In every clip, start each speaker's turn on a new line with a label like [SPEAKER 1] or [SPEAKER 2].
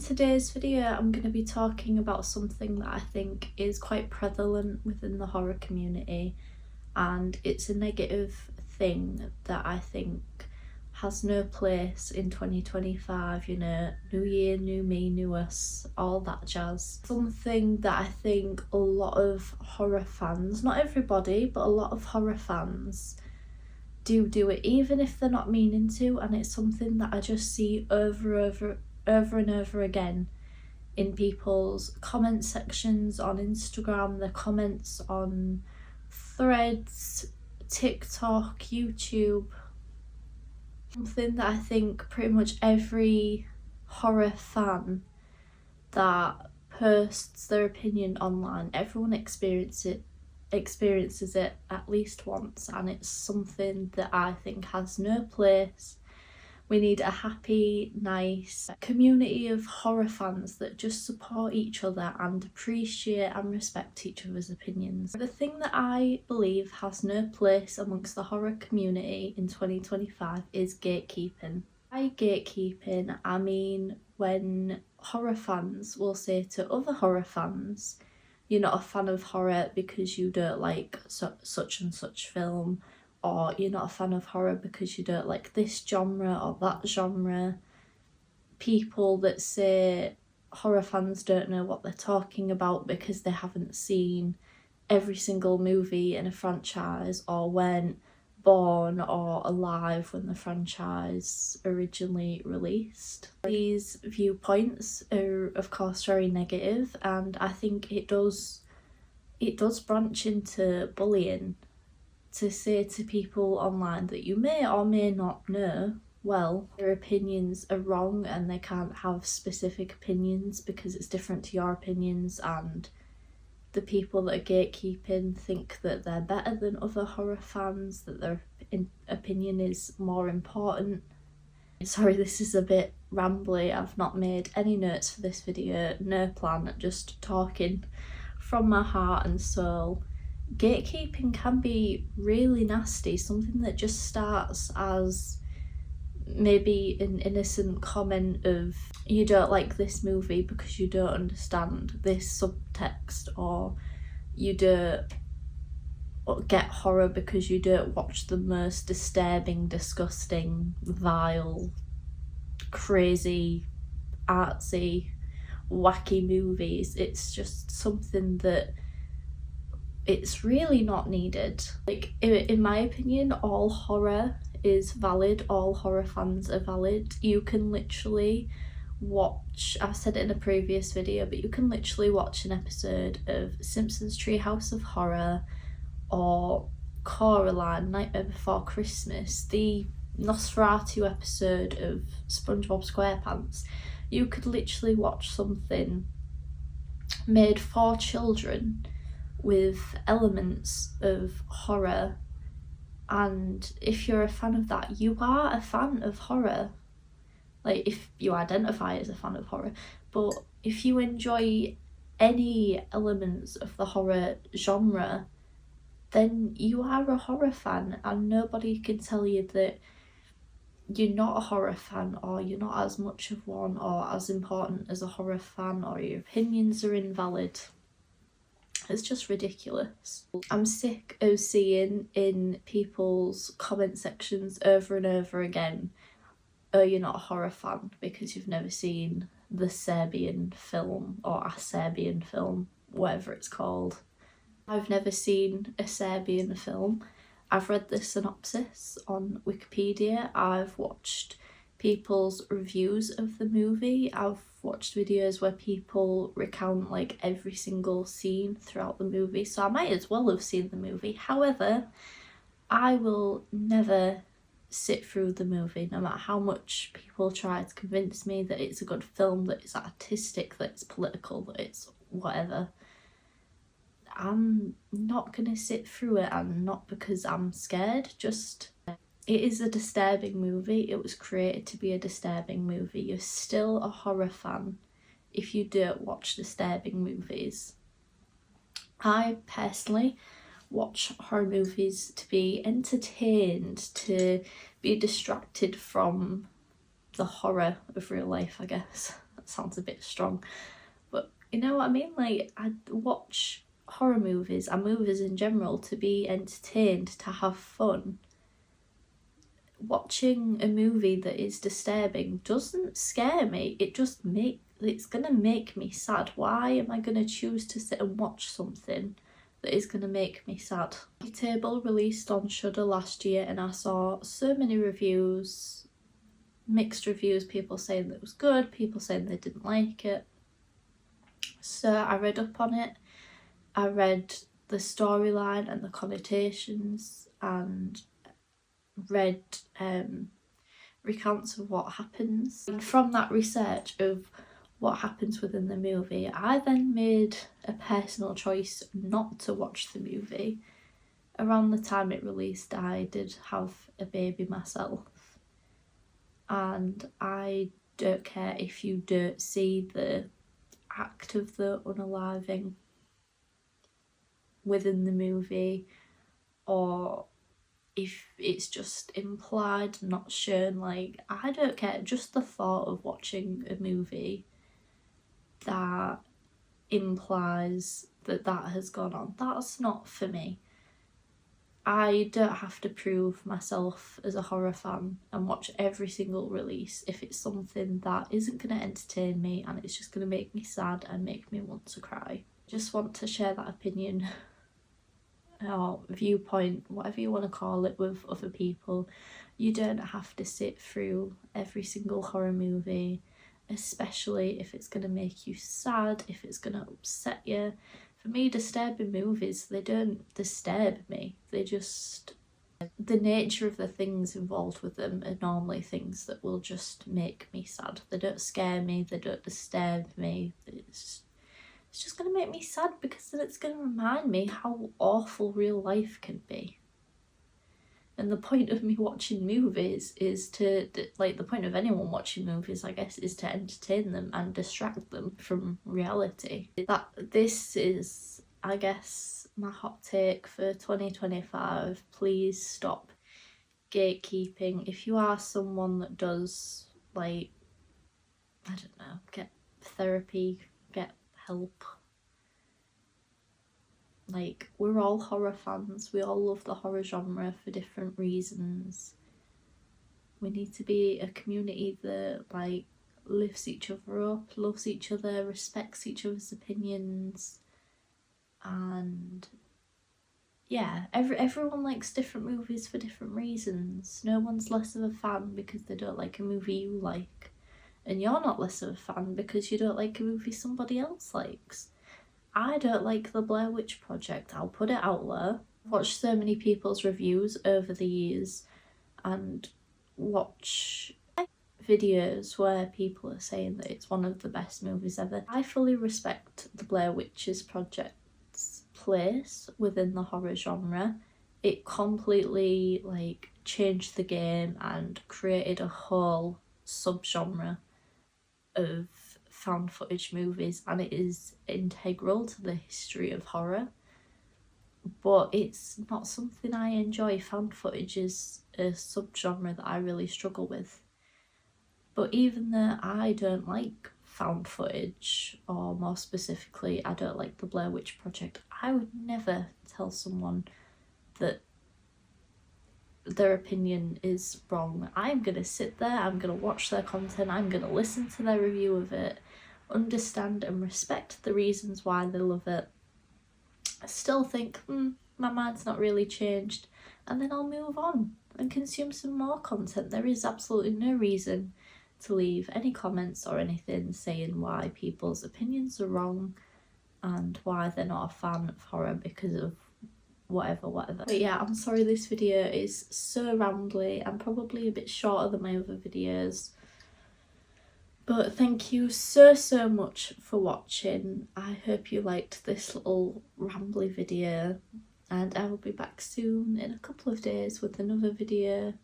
[SPEAKER 1] today's video, I'm going to be talking about something that I think is quite prevalent within the horror community, and it's a negative thing that I think has no place in 2025, you know, new year, new me, new us, all that jazz. Something that I think a lot of horror fans, not everybody, but a lot of horror fans do it even if they're not meaning to, and it's something that I just see over and over again in people's comment sections on Instagram, their comments on Threads, TikTok, YouTube. Something that I think pretty much every horror fan that posts their opinion online, everyone experiences it at least once, and it's something that I think has no place. We need a happy, nice community of horror fans that just support each other and appreciate and respect each other's opinions. The thing that I believe has no place amongst the horror community in 2025 is gatekeeping. By gatekeeping, I mean when horror fans will say to other horror fans, you're not a fan of horror because you don't like such and such film, or you're not a fan of horror because you don't like this genre or that genre. People that say horror fans don't know what they're talking about because they haven't seen every single movie in a franchise or weren't born or alive when the franchise originally released. These viewpoints are of course very negative, and I think it does branch into bullying to say to people online that you may or may not know, well, their opinions are wrong and they can't have specific opinions because it's different to your opinions, and the people that are gatekeeping think that they're better than other horror fans, that their opinion is more important. Sorry, this is a bit rambly. I've not made any notes for this video, no plan, just talking from my heart and soul. Gatekeeping can be really nasty, something that just starts as maybe an innocent comment of you don't like this movie because you don't understand this subtext, or you don't get horror because you don't watch the most disturbing, disgusting, vile, crazy, artsy, wacky movies. It's just something that it's really not needed. Like, in my opinion, all horror is valid, all horror fans are valid. You can literally watch, I've said it in a previous video, but you can literally watch an episode of Simpsons Treehouse of Horror or Coraline, Nightmare Before Christmas, the Nosferatu episode of SpongeBob SquarePants. You could literally watch something made for children with elements of horror, and if you're a fan of that, you are a fan of horror. Like, if you identify as a fan of horror, but if you enjoy any elements of the horror genre, then you are a horror fan, and nobody can tell you that you're not a horror fan, or you're not as much of one, or as important as a horror fan, or your opinions are invalid. It's just ridiculous. I'm sick of seeing in people's comment sections over and over again, oh, you're not a horror fan because you've never seen the Serbian film or a Serbian film, whatever it's called. I've never seen a Serbian film. I've read the synopsis on Wikipedia. I've watched people's reviews of the movie. I've watched videos where people recount like every single scene throughout the movie, so I might as well have seen the movie. However, I will never sit through the movie, no matter how much people try to convince me that it's a good film, that it's artistic, that it's political, that it's whatever. I'm not gonna sit through it, and not because I'm scared, just it is a disturbing movie. It was created to be a disturbing movie. You're still a horror fan if you don't watch disturbing movies. I personally watch horror movies to be entertained, to be distracted from the horror of real life, I guess. That sounds a bit strong, but you know what I mean? Like, I watch horror movies and movies in general to be entertained, to have fun. Watching a movie that is disturbing doesn't scare me, it's gonna make me sad. Why am I gonna choose to sit and watch something that is gonna make me sad? Table released on Shudder last year and I saw so many reviews, mixed reviews, people saying that it was good, people saying they didn't like it. So I read up on it, I read the storyline and the connotations, and read recounts of what happens. And from that research of what happens within the movie, I then made a personal choice not to watch the movie. Around the time it released, I did have a baby myself, and I don't care if you don't see the act of the unaliving within the movie, or if it's just implied, not shown. Like, I don't care, just the thought of watching a movie that implies that that has gone on, that's not for me. I don't have to prove myself as a horror fan and watch every single release if it's something that isn't going to entertain me and it's just going to make me sad and make me want to cry. Just want to share that opinion or viewpoint, whatever you want to call it, with other people. You don't have to sit through every single horror movie, especially if it's going to make you sad, if it's going to upset you. For me, disturbing movies, they don't disturb me, they just... the nature of the things involved with them are normally things that will just make me sad. They don't scare me, they don't disturb me, it's just going to make me sad, because then it's going to remind me how awful real life can be. And the point of me watching movies is to, like, the point of anyone watching movies, I guess, is to entertain them and distract them from reality. This is, I guess, my hot take for 2025. Please stop gatekeeping. If you are someone that does, like, I don't know, get therapy, get help. Like, we're all horror fans, we all love the horror genre for different reasons. We need to be a community that, like, lifts each other up, loves each other, respects each other's opinions, and yeah, everyone likes different movies for different reasons. No one's less of a fan because they don't like a movie you like, and you're not less of a fan because you don't like a movie somebody else likes. I don't like the Blair Witch Project, I'll put it out there. I've watched so many people's reviews over the years and watch videos where people are saying that it's one of the best movies ever. I fully respect the Blair Witches Project's place within the horror genre. It completely, like, changed the game and created a whole subgenre of found footage movies, and it is integral to the history of horror, but it's not something I enjoy. Found footage is a subgenre that I really struggle with. But even though I don't like found footage, or more specifically I don't like the Blair Witch Project, I would never tell someone that their opinion is wrong. I'm gonna sit there, I'm gonna watch their content, I'm gonna listen to their review of it, understand and respect the reasons why they love it. I still think, my mind's not really changed, and then I'll move on and consume some more content. There is absolutely no reason to leave any comments or anything saying why people's opinions are wrong and why they're not a fan of horror because of whatever. But yeah, I'm sorry this video is so rambly and probably a bit shorter than my other videos, but thank you so much for watching. I hope you liked this little rambly video, and I will be back soon in a couple of days with another video.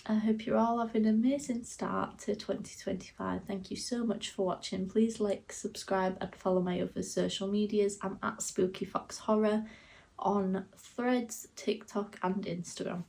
[SPEAKER 1] I hope you're all having an amazing start to 2025. Thank you so much for watching. Please like, subscribe and follow my other social medias. I'm at Spooky Fox Horror on Threads, TikTok and Instagram.